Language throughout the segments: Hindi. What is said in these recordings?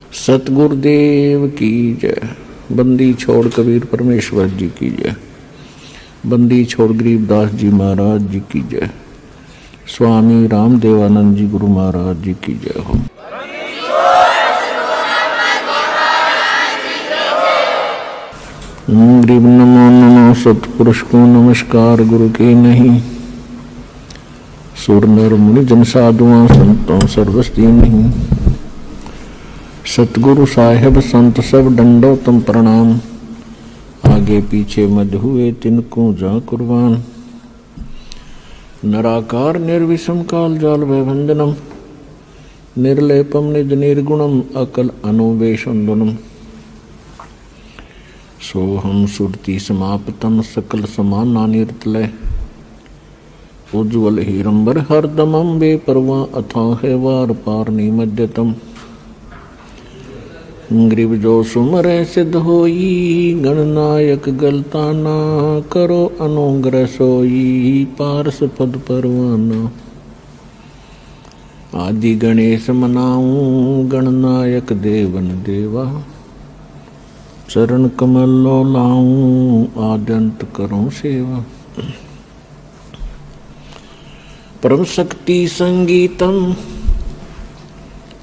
सतगुरुदेव की जय। बंदी छोड़ कबीर परमेश्वर जी की जय। बंदी छोड़ गरीबदास जी महाराज जी की जय। स्वामी रामदेवानंद जी गुरु महाराज जी की जय हो। गरीब नमो नमो सतपुरुष को नमस्कार गुरु के नहीं। सुर नर मुनि जन साधुआं संतों सर्वस्ती नहीं। सतगुरु साहेब संत सब दंडोतम प्रणाम। आगे पीछे मध हुए तिनको जा कुर्बान। नराकार निर्विषम काल जाल वैभंजनम। निर्लेपम निज निर्गुणम अकल अनुवेशुंदनम। सोहम सुरति समाप्तम सकल समाना निर्तलय। उज्ज्वल हीरंबर हरदमम बेपरवा अथाह वार पार निमज्जतम। ग्रीव जो सुमरे सिद्ध होई गणनायक गलता ना करो अनुग्रह सोई पारस पद परवाना। आदि गणेश मनाऊं गणनायक देवन देवा। चरण कमल लो लाऊं आद्यंत करूं सेवा। परम शक्ति संगीतम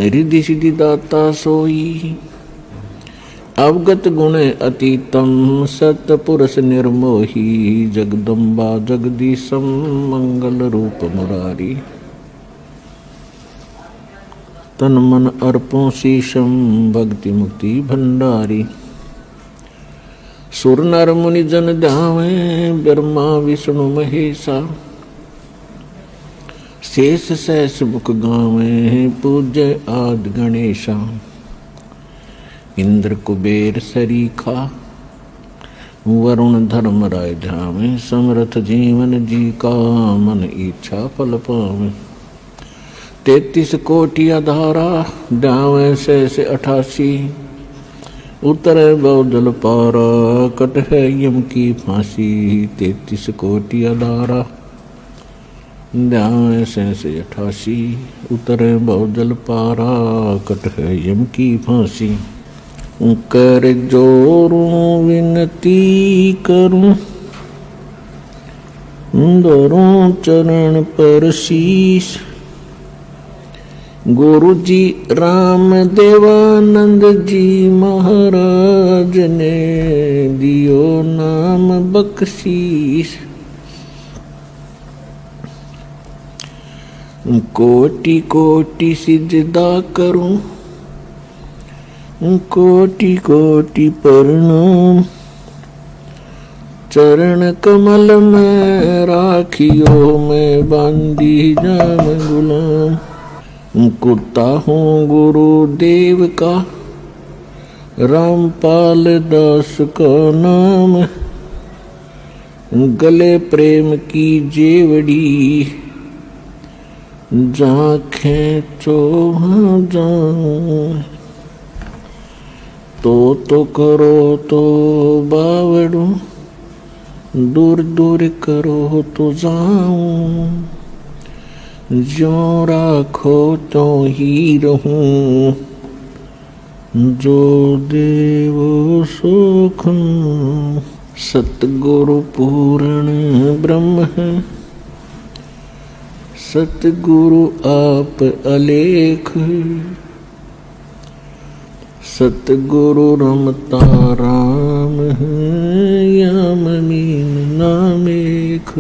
रिद्धि सिद्धि दाता सोई। अवगत गुण अतीतम सतपुरुष निर्मोही। जगदम्बा जगदीशम मंगल रूप मुरारी। तन मन अर्पों शीशम भक्ति मुक्ति भंडारी। सुर नर मुनि जन ध्यावे ब्रह्मा विष्णु महेशा। शेष सहस मुख गावे पूज्य आदि गणेशा। इंद्र कुबेर सरीखा वरुण धर्म राय ध्यावे। समर्थ जीवन जी का मन इच्छा फल पावे। 33 कोटि आधारा ध्यावे से 88। उतरे बहुजल पारा कट है यम की फांसी। 33 कोटि आधारा ध्यावे से 88। उतरे बहुजल पारा कट है यम की फांसी। कर जोरूं विनती करूं धरूं चरण पर शीश। गुरु जी राम देवानंद जी महाराज ने दियो नाम बख्शीश। कोटि कोटि सिजदा करूं कोटि कोटि प्रणाम। चरण कमल में राखियो मैं बांधी जाम गुलाम। कुत्ता हूँ गुरुदेव का रामपाल दास का नाम। गले प्रेम की जेवड़ी जा खेचो जाऊं। तो करो तो बावड़ू दूर दूर करो तो जाऊं। जो राखो तो ही रहूं जो देवो सुख। सतगुरु पूर्ण ब्रह्म है सतगुरु आप अलेख। सतगुरु रमता राम है याम मीन नामेख।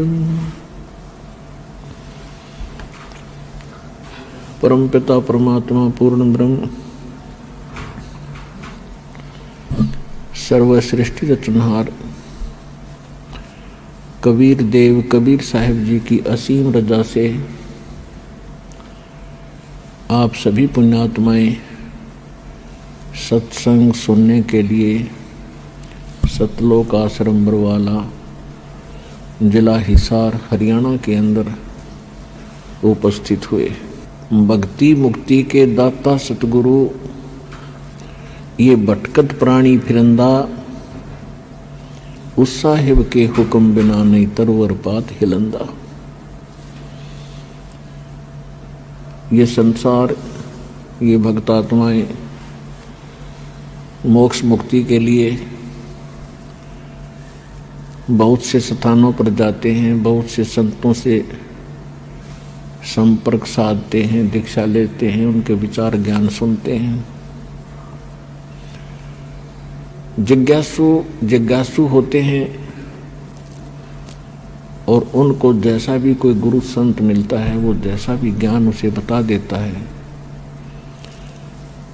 परम पिता परमात्मा पूर्ण ब्रह्म सर्वश्रेष्ठ रचनहार कबीर देव कबीर साहिब जी की असीम रजा से आप सभी पुण्यात्माएं सत्संग सुनने के लिए सतलोक आश्रम बरवाला जिला हिसार हरियाणा के अंदर उपस्थित हुए। भक्ति मुक्ति के दाता सतगुरु ये भटकत प्राणी फिरंदा उस साहिब के हुक्म बिना नहीं तरवर पात हिलंदा। ये संसार ये भक्तात्माएं मोक्ष मुक्ति के लिए बहुत से स्थानों पर जाते हैं, बहुत से संतों से संपर्क साधते हैं, दीक्षा लेते हैं, उनके विचार ज्ञान सुनते हैं। जिज्ञासु होते हैं और उनको जैसा भी कोई गुरु संत मिलता है, वो जैसा भी ज्ञान उसे बता देता है,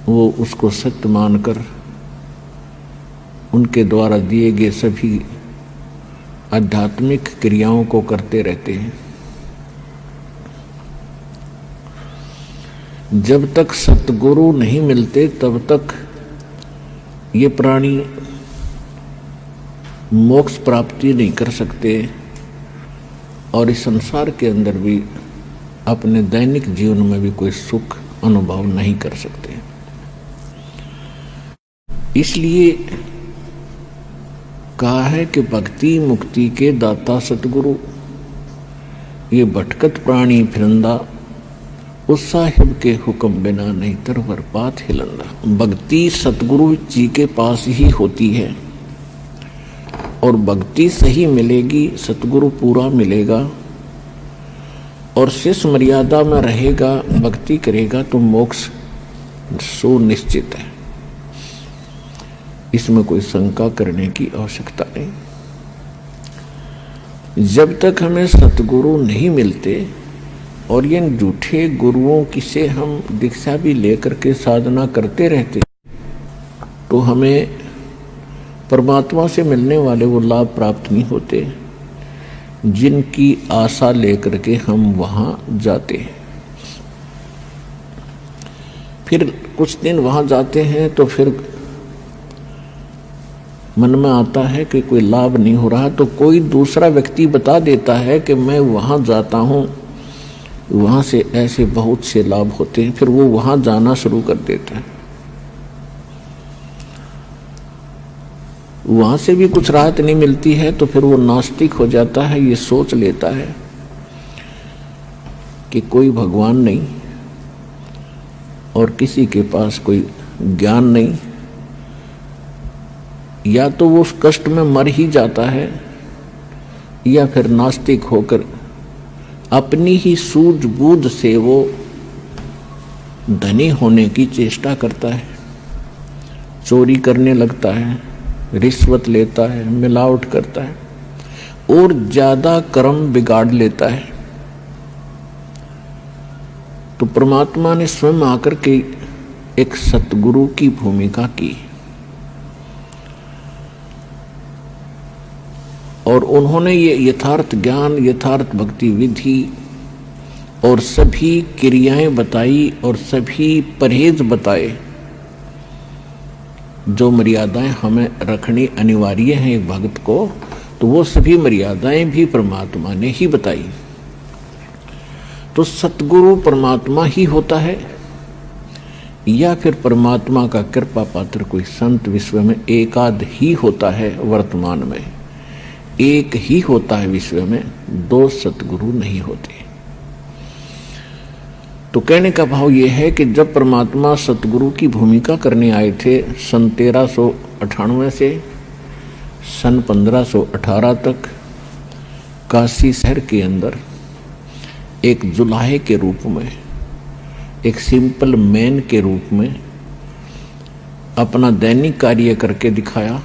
वो उसको सत्य मानकर उनके द्वारा दिए गए सभी आध्यात्मिक क्रियाओं को करते रहते हैं। जब तक सतगुरु नहीं मिलते तब तक ये प्राणी मोक्ष प्राप्ति नहीं कर सकते और इस संसार के अंदर भी अपने दैनिक जीवन में भी कोई सुख अनुभव नहीं कर सकते। इसलिए कहा है कि भक्ति मुक्ति के दाता सतगुरु, ये भटकत प्राणी फिरंदा, उस साहिब के हुक्म बिना नहीं तरवर पात हिलंदा। भक्ति सतगुरु जी के पास ही होती है और भक्ति सही मिलेगी, सतगुरु पूरा मिलेगा और शेष मर्यादा में रहेगा, भक्ति करेगा तो मोक्ष सुनिश्चित है। इसमें कोई शंका करने की आवश्यकता नहीं। जब तक हमें सतगुरु नहीं मिलते और ये झूठे गुरुओं की से हम दीक्षा भी लेकर के साधना करते रहते, तो हमें परमात्मा से मिलने वाले वो लाभ प्राप्त नहीं होते जिनकी आशा लेकर के हम वहाँ जाते हैं। फिर कुछ दिन वहाँ जाते हैं तो फिर मन में आता है कि कोई लाभ नहीं हो रहा, तो कोई दूसरा व्यक्ति बता देता है कि मैं वहाँ जाता हूँ, वहाँ से ऐसे बहुत से लाभ होते हैं। फिर वो वहाँ जाना शुरू कर देता है, वहाँ से भी कुछ राहत नहीं मिलती है तो फिर वो नास्तिक हो जाता है। ये सोच लेता है कि कोई भगवान नहीं और किसी के पास कोई ज्ञान नहीं, या तो वो उस कष्ट में मर ही जाता है या फिर नास्तिक होकर अपनी ही सूझबूझ से वो धनी होने की चेष्टा करता है, चोरी करने लगता है, रिश्वत लेता है, मिलावट करता है और ज्यादा कर्म बिगाड़ लेता है। तो परमात्मा ने स्वयं आकर के एक सतगुरु की भूमिका की और उन्होंने ये यथार्थ ज्ञान, यथार्थ भक्ति विधि और सभी क्रियाएं बताई और सभी परहेज बताए, जो मर्यादाएं हमें रखनी अनिवार्य हैं एक भक्त को, तो वो सभी मर्यादाएं भी परमात्मा ने ही बताई। तो सतगुरु परमात्मा ही होता है या फिर परमात्मा का कृपा पात्र कोई संत विश्व में एकाध ही होता है। वर्तमान में एक ही होता है, विश्व में दो सतगुरु नहीं होते। तो कहने का भाव यह है कि जब परमात्मा सतगुरु की भूमिका करने आए थे सन 1398 से सन 1518 तक काशी शहर के अंदर एक जुलाहे के रूप में, एक सिंपल मैन के रूप में अपना दैनिक कार्य करके दिखाया।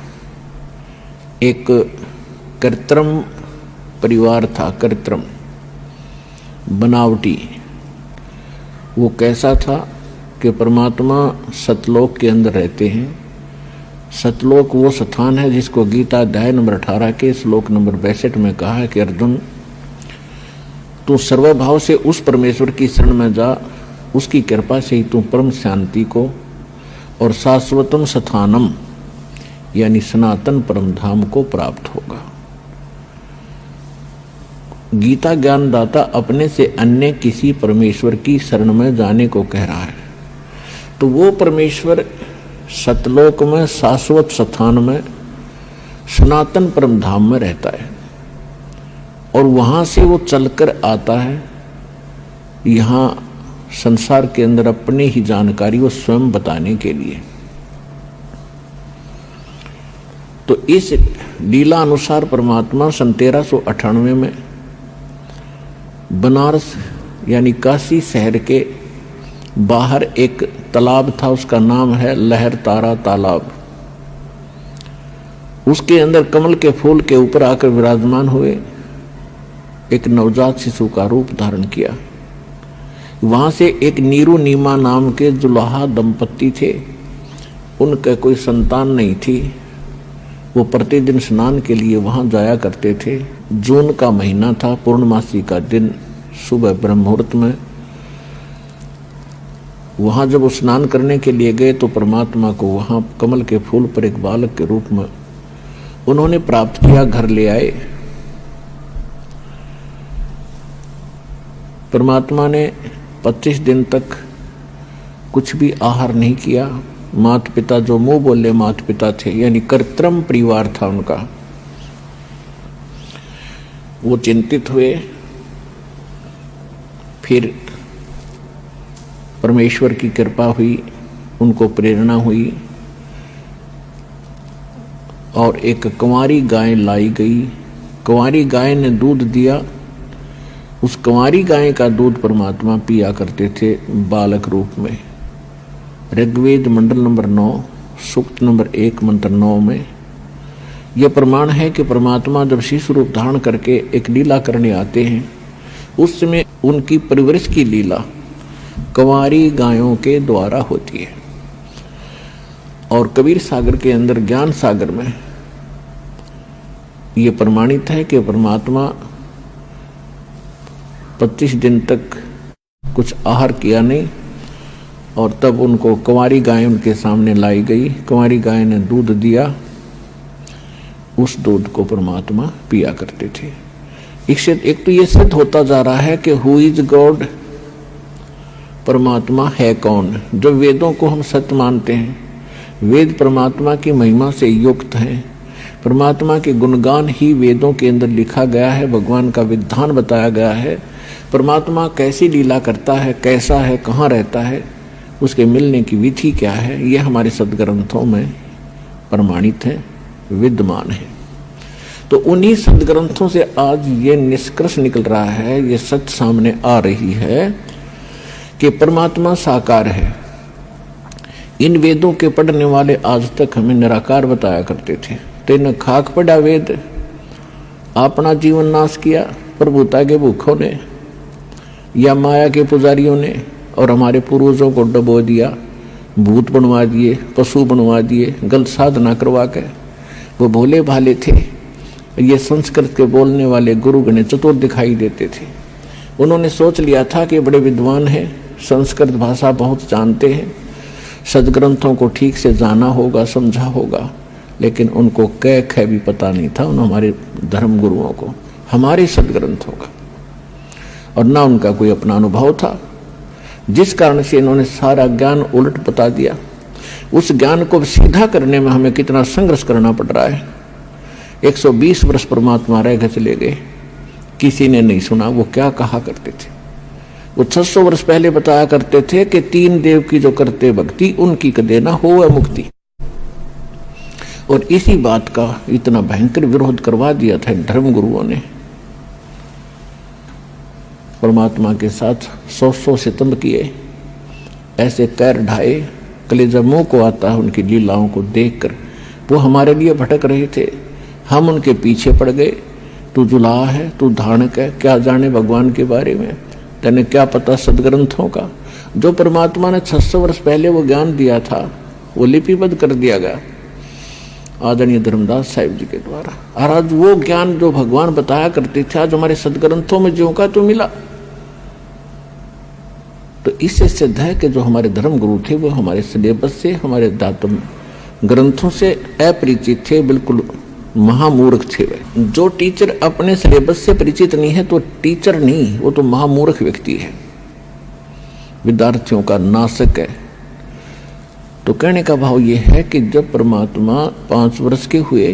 एक कृत्रिम परिवार था, कृत्रिम बनावटी। वो कैसा था कि परमात्मा सतलोक के अंदर रहते हैं। सतलोक वो स्थान है जिसको गीता अध्याय नंबर 18 के श्लोक नंबर 62 में कहा है कि अर्जुन, तू सर्वभाव से उस परमेश्वर की शरण में जा, उसकी कृपा से ही तू परम शांति को और शाश्वतम स्थानम यानी सनातन परम धाम को प्राप्त होगा। गीता ज्ञानदाता अपने से अन्य किसी परमेश्वर की शरण में जाने को कह रहा है। तो वो परमेश्वर सतलोक में, शाश्वत स्थान में, सनातन परम धाम में रहता है और वहां से वो चलकर आता है यहाँ संसार के अंदर अपनी ही जानकारी वो स्वयं बताने के लिए। तो इस लीला अनुसार परमात्मा सन 1398 में बनारस यानी काशी शहर के बाहर एक तालाब था, उसका नाम है लहर तारा तालाब। उसके अंदर कमल के फूल के ऊपर आकर विराजमान हुए, एक नवजात शिशु का रूप धारण किया। वहां से एक नीरू नीमा नाम के जुलाहा दंपत्ति थे, उनका कोई संतान नहीं थी। वो प्रतिदिन स्नान के लिए वहां जाया करते थे। जून का महीना था, पूर्णमासी का दिन, सुबह ब्रह्म मुहूर्त में वहां जब वो स्नान करने के लिए गए तो परमात्मा को वहां कमल के फूल पर एक बालक के रूप में उन्होंने प्राप्त किया, घर ले आए। परमात्मा ने 25 दिन तक कुछ भी आहार नहीं किया। माता पिता जो मुंह बोले माता पिता थे, यानी कृत्रिम परिवार था उनका, वो चिंतित हुए। फिर परमेश्वर की कृपा हुई, उनको प्रेरणा हुई और एक कुंवारी गाय लाई गई। कुंवारी गाय ने दूध दिया। उस कुंवारी गाय का दूध परमात्मा पिया करते थे बालक रूप में। ऋग्वेद मंडल नंबर 9 सूक्त नंबर 1 मंत्र 9 में यह प्रमाण है कि परमात्मा जब शिशु रूप धारण करके एक लीला करने आते हैं, उस समय उनकी परवरिश की लीला कुंवारी गायों के द्वारा होती है। और कबीर सागर के अंदर ज्ञान सागर में यह प्रमाणित है कि परमात्मा 25 दिन तक कुछ आहार किया नहीं और तब उनको कुंवारी गाय उनके सामने लाई गई। कुंवारी गाय ने दूध दिया, उस दूध को परमात्मा पिया करते थे। एक तो ये सिद्ध होता जा रहा है कि हु इज गॉड, परमात्मा है कौन। जो वेदों को हम सत्य मानते हैं, वेद परमात्मा की महिमा से युक्त हैं, परमात्मा के गुणगान ही वेदों के अंदर लिखा गया है, भगवान का विधान बताया गया है। परमात्मा कैसी लीला करता है, कैसा है, कहाँ रहता है, उसके मिलने की विधि क्या है, यह हमारे सदग्रंथों में प्रमाणित है, विद्यमान है। तो उन्हीं सदग्रंथों से आज ये निष्कर्ष निकल रहा है, ये सच सामने आ रही है कि परमात्मा साकार है। इन वेदों के पढ़ने वाले आज तक हमें निराकार बताया करते थे। तेन खाक पड़ा वेद, अपना जीवन नाश किया प्रभुता के भूखों ने या माया के पुजारियों ने, और हमारे पूर्वजों को डबो दिया, भूत बनवा दिए, पशु बनवा दिए, गलत साधना करवा के। वो भोले भाले थे। ये संस्कृत के बोलने वाले गुरु गणे चतुर दिखाई देते थे। उन्होंने सोच लिया था कि बड़े विद्वान हैं, संस्कृत भाषा बहुत जानते हैं, सदग्रंथों को ठीक से जाना होगा, समझा होगा, लेकिन उनको कै ख भी पता नहीं था उन हमारे धर्म गुरुओं को, हमारे सदग्रंथों का, और ना उनका कोई अपना अनुभव था, जिस कारण से इन्होंने सारा ज्ञान उलट बता दिया। उस ज्ञान को सीधा करने में हमें कितना संघर्ष करना पड़ रहा है। 120 वर्ष परमात्मा रह गए, चले गए, किसी ने नहीं सुना वो क्या कहा करते थे। वो 600 वर्ष पहले बताया करते थे कि 3 देव की जो करते भक्ति उनकी कदे ना हो मुक्ति। और इसी बात का इतना भयंकर विरोध करवा दिया था धर्म गुरुओं ने। परमात्मा के साथ 100 सितम किए, ऐसे कैर ढाए, कलेजा मुंह को आता है उनकी लीलाओं को देखकर। वो हमारे लिए भटक रहे थे, हम उनके पीछे पड़ गए। तू जुलाहा है, तू धानक है, क्या जाने भगवान के बारे में, तेने क्या पता सदग्रंथों का। जो परमात्मा ने 600 वर्ष पहले वो ज्ञान दिया था, वो लिपिबद्ध कर दिया गया आदरणीय धर्मदास साहिब जी के द्वारा। और आज वो ज्ञान जो भगवान बताया करते थे, आज हमारे सदग्रंथों में ज्यों का तो मिला। तो इससे सिद्ध है कि जो हमारे धर्म गुरु थे वो हमारे सिलेबस से, हमारे दातम ग्रंथों से अपरिचित थे, बिल्कुल महामूर्ख थे। जो टीचर अपने सिलेबस से परिचित नहीं है तो टीचर नहीं, वो तो महामूर्ख व्यक्ति है, विद्यार्थियों का नाशक है। तो कहने का भाव ये है कि जब परमात्मा 5 वर्ष के हुए,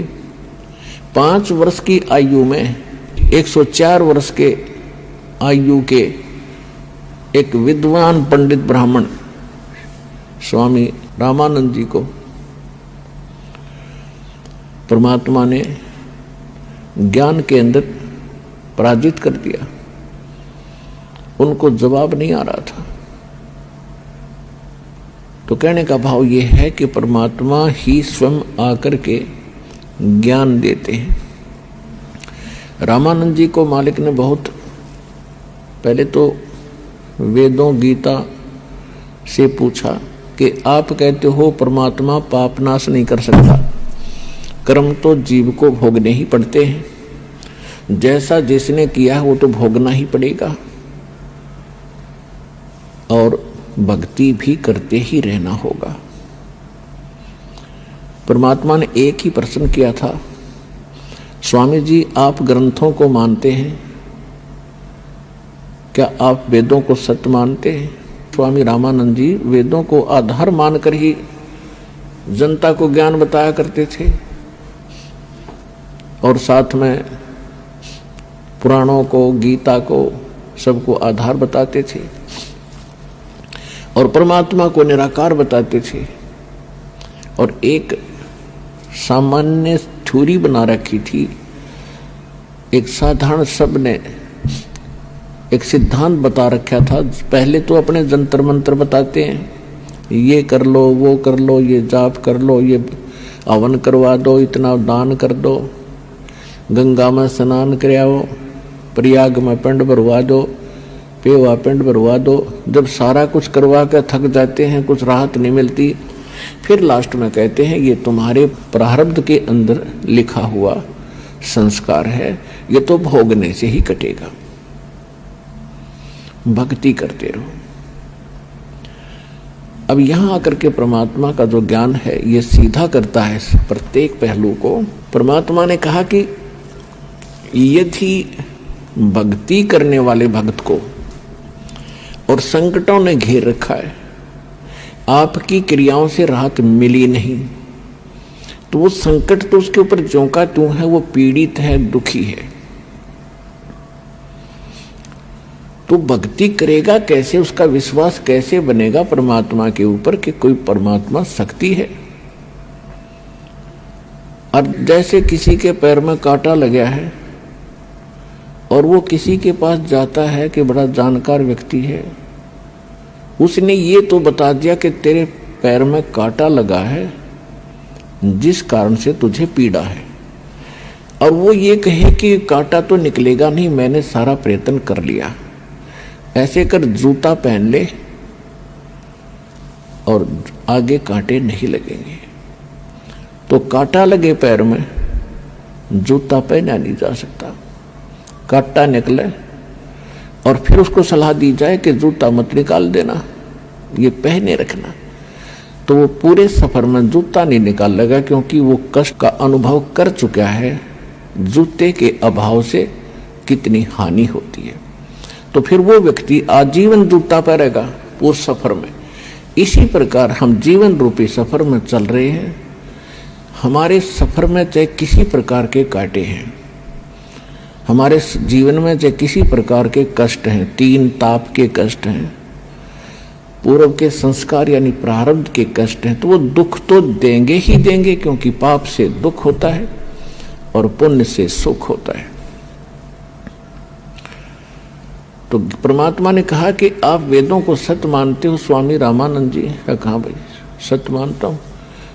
5 वर्ष की आयु में 104 वर्ष के आयु के एक विद्वान पंडित ब्राह्मण स्वामी रामानंद जी को परमात्मा ने ज्ञान के अंदर पराजित कर दिया। उनको जवाब नहीं आ रहा था। तो कहने का भाव ये है कि परमात्मा ही स्वयं आकर के ज्ञान देते हैं। रामानंद जी को मालिक ने बहुत पहले तो वेदों गीता से पूछा कि आप कहते हो परमात्मा पाप नाश नहीं कर सकता, कर्म तो जीव को भोगने ही पड़ते हैं, जैसा जिसने किया वो तो भोगना ही पड़ेगा और भक्ति भी करते ही रहना होगा। परमात्मा ने एक ही प्रश्न किया था, स्वामी जी आप ग्रंथों को मानते हैं, क्या आप वेदों को सत्य मानते हैं? स्वामी रामानंद जी वेदों को आधार मानकर ही जनता को ज्ञान बताया करते थे और साथ में पुराणों को, गीता को, सबको आधार बताते थे और परमात्मा को निराकार बताते थे और एक सामान्य थ्योरी बना रखी थी। एक साधारण शब्द ने एक सिद्धांत बता रखा था। पहले तो अपने जंतर मंत्र बताते हैं, ये कर लो, वो कर लो, ये जाप कर लो, ये हवन करवा दो, इतना दान कर दो, गंगा में स्नान कराओ, प्रयाग में पिंड भरवा दो, पेवा पिंड भरवा दो। जब सारा कुछ करवा कर थक जाते हैं, कुछ राहत नहीं मिलती, फिर लास्ट में कहते हैं ये तुम्हारे प्रारब्ध के अंदर लिखा हुआ संस्कार है, ये तो भोगने से ही कटेगा, भक्ति करते रहो। अब यहां आकर के परमात्मा का जो ज्ञान है ये सीधा करता है प्रत्येक पहलू को। परमात्मा ने कहा कि यदि भक्ति करने वाले भक्त को और संकटों ने घेर रखा है, आपकी क्रियाओं से राहत मिली नहीं, तो वो संकट तो उसके ऊपर ज्यों का त्यों है, वो पीड़ित है, दुखी है। तो भक्ति करेगा कैसे, उसका विश्वास कैसे बनेगा परमात्मा के ऊपर कि कोई परमात्मा शक्ति है। और जैसे किसी के पैर में कांटा लगा है और वो किसी के पास जाता है कि बड़ा जानकार व्यक्ति है, उसने ये तो बता दिया कि तेरे पैर में कांटा लगा है जिस कारण से तुझे पीड़ा है, और वो ये कहे कि कांटा तो निकलेगा नहीं, मैंने सारा प्रयत्न कर लिया, ऐसे कर जूता पहन ले और आगे कांटे नहीं लगेंगे। तो कांटा लगे पैर में, जूता पहना नहीं जा सकता। कांटा निकले और फिर उसको सलाह दी जाए कि जूता मत निकाल देना, ये पहने रखना, तो वो पूरे सफर में जूता नहीं निकाल लेगा, क्योंकि वो कष्ट का अनुभव कर चुका है जूते के अभाव से कितनी हानि होती है। तो फिर वो व्यक्ति आजीवन जूता पहनेगा पूरे सफर में। इसी प्रकार हम जीवन रूपी सफर में चल रहे हैं। हमारे सफर में चाहे किसी प्रकार के कांटे हैं, हमारे जीवन में चाहे किसी प्रकार के कष्ट हैं, 3 ताप के कष्ट हैं, पूर्व के संस्कार यानी प्रारब्ध के कष्ट हैं, तो वो दुख तो देंगे ही देंगे, क्योंकि पाप से दुख होता है और पुण्य से सुख होता है। तो परमात्मा ने कहा कि आप वेदों को सत्य मानते हो स्वामी रामानंद जी? कहा भाई सत्य मानता हूं।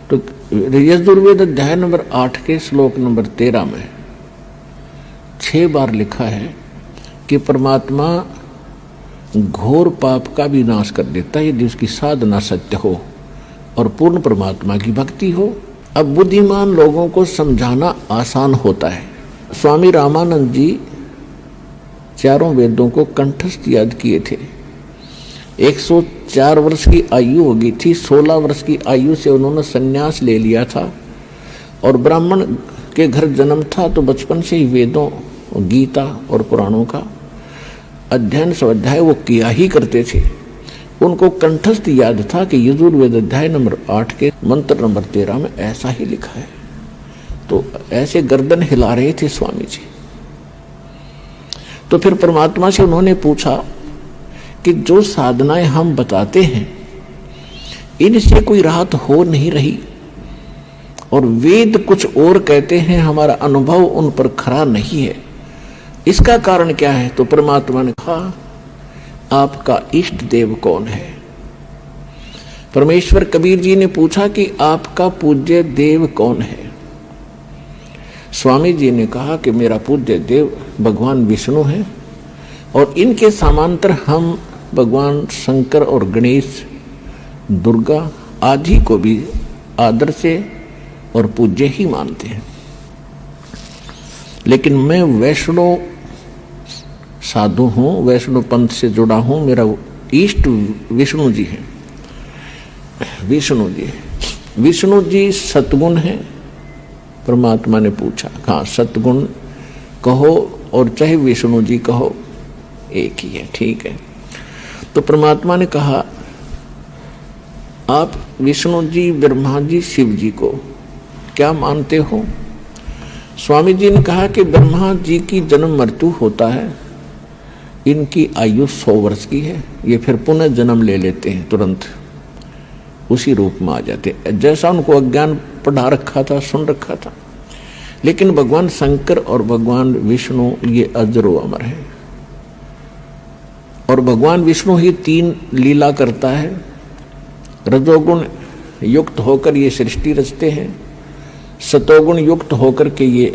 तो यजुर्वेद अध्याय नंबर 8 के श्लोक नंबर 13 में 6 बार लिखा है कि परमात्मा घोर पाप का भी नाश कर देता है यदि उसकी साधना सत्य हो और पूर्ण परमात्मा की भक्ति हो। अब बुद्धिमान लोगों को समझाना आसान होता है। स्वामी रामानंद जी चारों वेदों को कंठस्थ याद किए थे। 104 वर्ष की आयु हो गई थी। 16 वर्ष की आयु से उन्होंने संन्यास ले लिया था और ब्राह्मण के घर जन्म था, तो बचपन से ही वेदों, गीता और पुराणों का अध्ययन स्वाध्याय वो किया ही करते थे। उनको कंठस्थ याद था कि यजुर्वेद अध्याय नंबर 8 के मंत्र नंबर 13 में ऐसा ही लिखा है। तो ऐसे गर्दन हिला रहे थे स्वामी जी। तो फिर परमात्मा से उन्होंने पूछा कि जो साधनाएं हम बताते हैं इनसे कोई राहत हो नहीं रही, और वेद कुछ और कहते हैं, हमारा अनुभव उन पर खरा नहीं है। इसका कारण क्या है? तो परमात्मा ने कहा, आपका इष्ट देव कौन है? परमेश्वर कबीर जी ने पूछा कि आपका पूज्य देव कौन है? स्वामी जी ने कहा कि मेरा पूज्य देव भगवान विष्णु है, और इनके समांतर हम भगवान शंकर और गणेश, दुर्गा आदि को भी आदर से और पूज्य ही मानते हैं। लेकिन मैं वैष्णव साधु हूँ, वैष्णव पंथ से जुड़ा हूँ, मेरा इष्ट विष्णु जी है। विष्णु जी सतगुण है। परमात्मा ने पूछा, हाँ सतगुण कहो और चाहे विष्णु जी कहो, एक ही है, ठीक है। तो परमात्मा ने कहा, आप विष्णु जी, ब्रह्मा जी, शिव जी को क्या मानते हो? स्वामी जी ने कहा कि ब्रह्मा जी की जन्म मृत्यु होता है, इनकी आयु 100 वर्ष की है, ये फिर पुनः जन्म ले लेते हैं, तुरंत उसी रूप में आ जाते, जैसा उनको अज्ञान पढ़ा रखा था, सुन रखा था। लेकिन भगवान शंकर और भगवान विष्णु ये अजरो अमर है, और भगवान विष्णु ही 3 लीला करता है। रजोगुण युक्त होकर ये सृष्टि रचते हैं, सतोगुण युक्त होकर के ये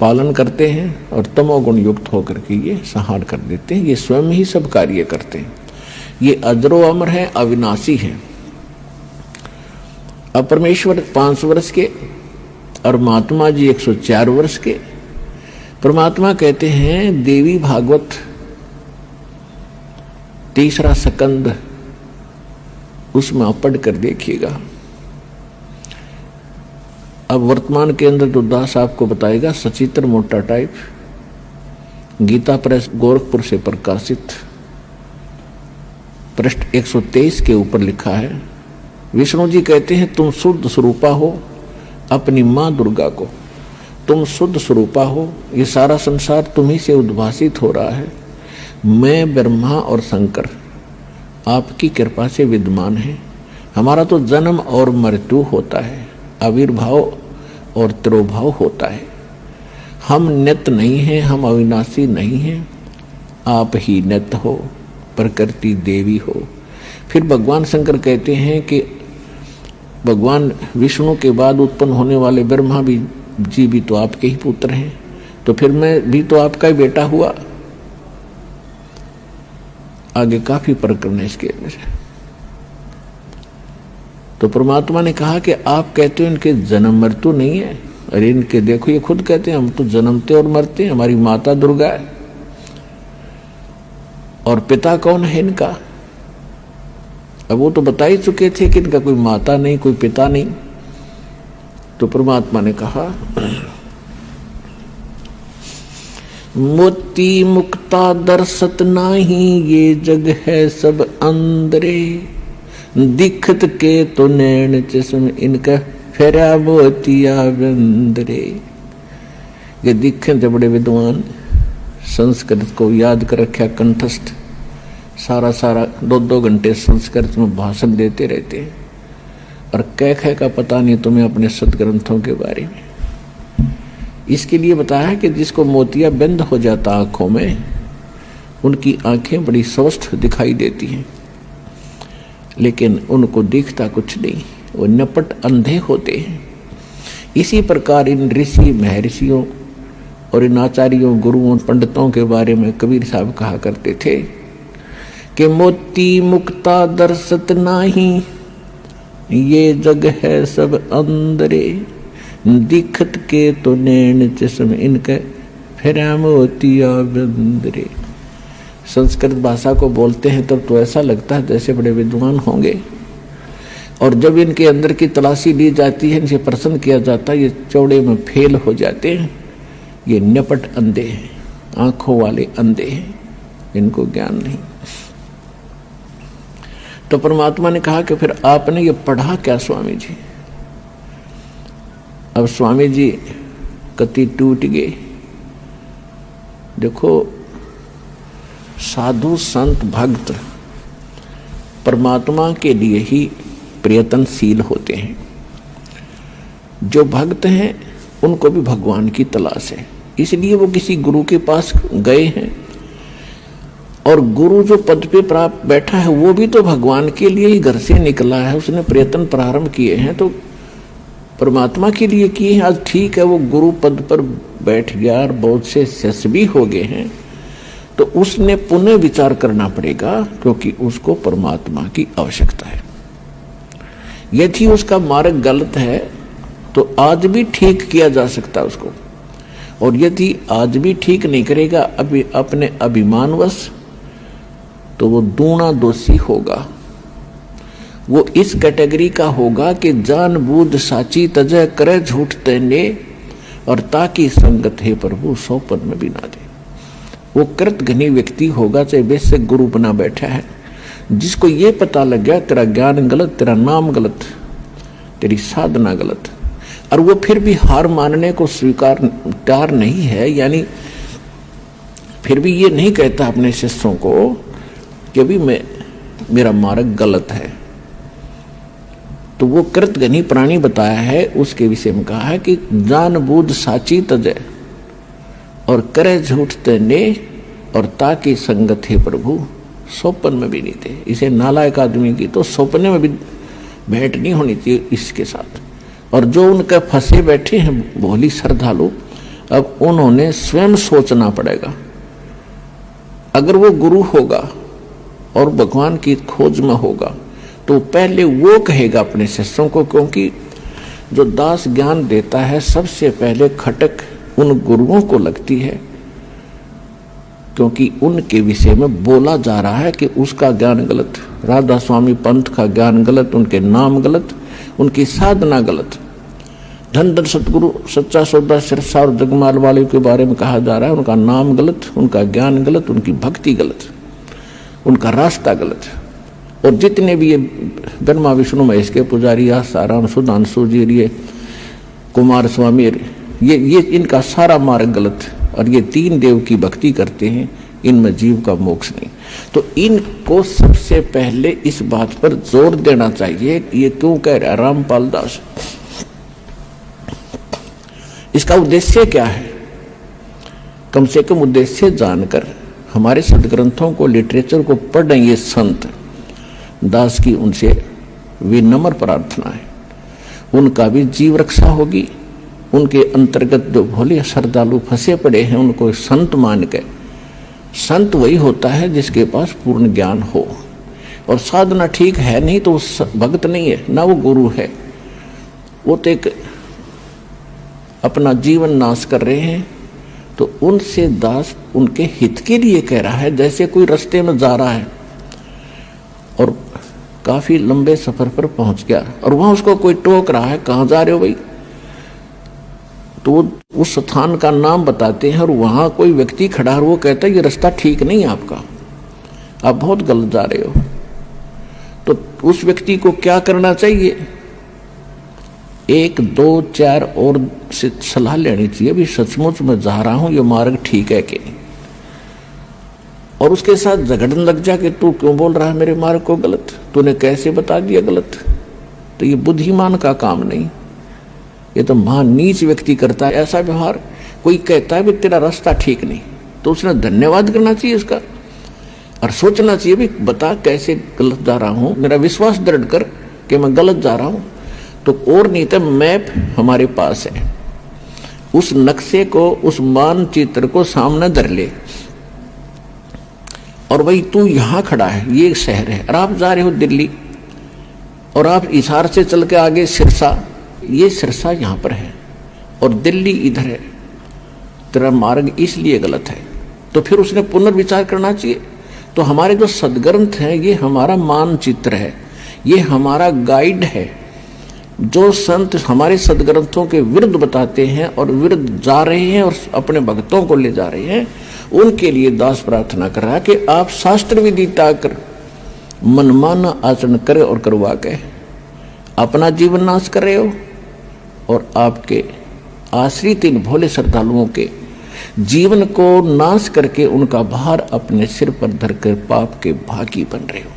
पालन करते हैं, और तमोगुण युक्त होकर के ये संहार कर देते हैं। ये स्वयं ही सब कार्य करते हैं। ये अजरो अमर है, अविनाशी है। अब परमेश्वर 500 वर्ष के और महात्मा जी 104 वर्ष के। परमात्मा कहते हैं, देवी भागवत 3रा स्कंद, उसमें आप पढ़ कर देखिएगा। अब वर्तमान के अंदर तो दास आपको बताएगा, सचित्र मोटा टाइप, गीता प्रेस गोरखपुर से प्रकाशित, पृष्ठ 123 के ऊपर लिखा है। विष्णु जी कहते हैं, तुम शुद्ध स्वरूपा हो, अपनी माँ दुर्गा को तुम शुद्ध स्वरूपा हो, ये सारा संसार तुम्ही से उद्भासित हो रहा है। मैं ब्रह्मा और शंकर आपकी कृपा से विद्यमान है। हमारा तो जन्म और मृत्यु होता है, आविर्भाव और तिरोभाव होता है। हम नित्य नहीं हैं, हम अविनाशी नहीं हैं, आप ही नित्य हो, प्रकृति देवी हो। फिर भगवान शंकर कहते हैं कि भगवान विष्णु के बाद उत्पन्न होने वाले ब्रह्मा जी भी तो आपके ही पुत्र हैं, तो फिर मैं भी तो आपका ही बेटा हुआ। आगे काफी प्रकरण है इसके अंदर। तो परमात्मा ने कहा कि आप कहते हो इनके जन्म मृत्यु नहीं है, अरे इनके देखो ये खुद कहते हैं हम तो जन्मते और मरते हैं, हमारी माता दुर्गा है। और पिता कौन है इनका? अब वो तो बता ही चुके थे कि इनका कोई माता नहीं, कोई पिता नहीं। तो परमात्मा ने कहा, मोती मुक्ता दर्शत नाही, ये जग है सब अंदरे, दिखत के तो नैन चश्म, इनका फेरा मोतिया बंदरे। ये दिखे थे बड़े विद्वान, संस्कृत को याद कर रखा कंठस्थ, सारा 2-2 घंटे संस्कृत में भाषण देते रहते हैं, और कह का पता नहीं तुम्हें अपने सदग्रंथों के बारे में। इसके लिए बताया कि जिसको मोतिया बंद हो जाता आंखों में, उनकी आंखें बड़ी स्वस्थ दिखाई देती हैं, लेकिन उनको दिखता कुछ नहीं, वो नपट अंधे होते हैं। इसी प्रकार इन ऋषि महर्षियों और इन आचार्यों, गुरुओं, पंडितों के बारे में कबीर साहब कहा करते थे कि मोती मुक्ता दर्शत नाही, ये जग है सब अंदरे, दिखत के तो नैन चश्म, इनके फेरा मोतिया बंदरे। संस्कृत भाषा को बोलते हैं तब तो ऐसा लगता है जैसे बड़े विद्वान होंगे, और जब इनके अंदर की तलाशी ली जाती है, इनसे प्रश्न किया जाता है, ये चौड़े में फेल हो जाते हैं। ये निपट अंधे हैं, आंखों वाले अंधे हैं, इनको ज्ञान नहीं। तो परमात्मा ने कहा कि फिर आपने ये पढ़ा क्या स्वामी जी? अब स्वामी जी कति टूट गए। देखो, साधु संत भक्त परमात्मा के लिए ही प्रयत्नशील होते हैं। जो भक्त हैं उनको भी भगवान की तलाश है, इसलिए वो किसी गुरु के पास गए हैं। और गुरु जो पद पे प्राप्त बैठा है वो भी तो भगवान के लिए ही घर से निकला है, उसने प्रयत्न प्रारंभ किए हैं तो परमात्मा के लिए किए हैं। आज ठीक है वो गुरु पद पर बैठ गया और बहुत से शिष्य भी हो गए हैं, तो उसने पुनः विचार करना पड़ेगा, क्योंकि उसको परमात्मा की आवश्यकता है। यदि उसका मार्ग गलत है तो आज भी ठीक किया जा सकता है उसको, और यदि आज भी ठीक नहीं करेगा अभी अपने अभिमानवश, तो वो दूना दोषी होगा। वो इस कैटेगरी का होगा कि जानबूझ साची तजय करे झूठ तेने, और ताकि संगत है प्रभु सौपन में भी ना दे। वो कृतघ्नी व्यक्ति होगा, चाहे वैसे गुरु बना बैठा है, जिसको ये पता लग गया तेरा ज्ञान गलत, तेरा नाम गलत, तेरी साधना गलत, और वो फिर भी हार मानने को स्वीकार तैयार नहीं है, यानी फिर भी ये नहीं कहता अपने शिष्यों को कि भी मेरा मार्ग गलत है, तो वो कृतघ्नी प्राणी बताया है। उसके विषय में कहा है कि जानबूझ साची तजय और करे झूठ तेने, और ताकि संगत है प्रभु सौपन में भी नहीं थे। इसे नालायक आदमी की तो सौपने में भी भेंट नहीं होनी चाहिए इसके साथ। और जो उनके फंसे बैठे हैं भोली श्रद्धालु, अब उन्होंने स्वयं सोचना पड़ेगा। अगर वो गुरु होगा और भगवान की खोज में होगा तो पहले वो कहेगा अपने शिष्यों को, क्योंकि जो दास ज्ञान देता है सबसे पहले खटक उन गुरुओं को लगती है, क्योंकि उनके विषय में बोला जा रहा है कि उसका ज्ञान गलत, राधा स्वामी पंथ का ज्ञान गलत, उनके नाम गलत, उनकी साधना गलत। धन धन सतगुरु सच्चा सौदा सिरसा और जगमाल वाले के बारे में कहा जा रहा है, उनका नाम गलत, उनका ज्ञान गलत, उनकी भक्ति गलत, उनका रास्ता गलत। और जितने भी ये ब्रह्मा विष्णु महेश के पुजारी, आसाराम सुधांशु जी, ये कुमार स्वामी, ये इनका सारा मार्ग गलत, और ये तीन देव की भक्ति करते हैं, इनमें जीव का मोक्ष नहीं। तो इनको सबसे पहले इस बात पर जोर देना चाहिए। ये क्यों कह रहा रामपाल दास, इसका उद्देश्य क्या है? कम से कम उद्देश्य जानकर हमारे सदग्रंथों को, लिटरेचर को पढ़ रहे ये संत दास की उनसे विनम्र प्रार्थना है, उनका भी जीव रक्षा होगी। उनके अंतर्गत जो भोले श्रद्धालु फंसे पड़े हैं उनको संत मान के, संत वही होता है जिसके पास पूर्ण ज्ञान हो और साधना ठीक है, नहीं तो भक्त नहीं है, ना वो गुरु है। वो तो एक अपना जीवन नाश कर रहे हैं। तो उनसे दास उनके हित के लिए कह रहा है। जैसे कोई रास्ते में जा रहा है और काफी लंबे सफर पर पहुंच गया और वहां उसको कोई टोक रहा है, कहाँ जा रहे हो भाई, तो उस स्थान का नाम बताते हैं और वहां कोई व्यक्ति खड़ा है, वो कहता है ये रास्ता ठीक नहीं है आपका, आप बहुत गलत जा रहे हो। तो उस व्यक्ति को क्या करना चाहिए? 1, 2, 4 और से सलाह लेनी चाहिए, भी सचमुच मैं जा रहा हूं, ये मार्ग ठीक है कि नहीं। और उसके साथ झगड़ने लग जा कि तू क्यों बोल रहा है मेरे मार्ग को गलत, तूने कैसे बता दिया गलत। तो ये बुद्धिमान का काम नहीं, ये तो महान नीच व्यक्ति करता है ऐसा व्यवहार। कोई कहता है भी तेरा रास्ता ठीक नहीं, तो उसने धन्यवाद करना चाहिए उसका और सोचना चाहिए भी बता कैसे गलत जा रहा हूं, मेरा विश्वास दृढ़ कर कि मैं गलत जा रहा हूं। तो और नहीं तो मैप हमारे पास है, उस नक्शे को, उस मानचित्र को सामने धर ले और भाई तू यहां खड़ा है, ये शहर है और आप जा रहे हो दिल्ली और आप हिसार से चल के आगे सिरसा, ये सिरसा यहां पर है और दिल्ली इधर है, तेरा मार्ग इसलिए गलत है। तो फिर उसने पुनर्विचार करना चाहिए। तो हमारे जो सदग्रंथ हैं ये हमारा मानचित्र है, ये हमारा गाइड है। जो संत हमारे सदग्रंथों के विरुद्ध बताते हैं और विरुद्ध जा रहे हैं और अपने भक्तों को ले जा रहे हैं, उनके लिए दास प्रार्थना कर रहा है कि आप शास्त्र विदिता कर मनमाना आचरण करे और करवा के अपना जीवन नाश कर रहे हो और आपके आश्रित इन भोले श्रद्धालुओं के जीवन को नाश करके उनका भार अपने सिर पर धरकर पाप के भागी बन रहे हो।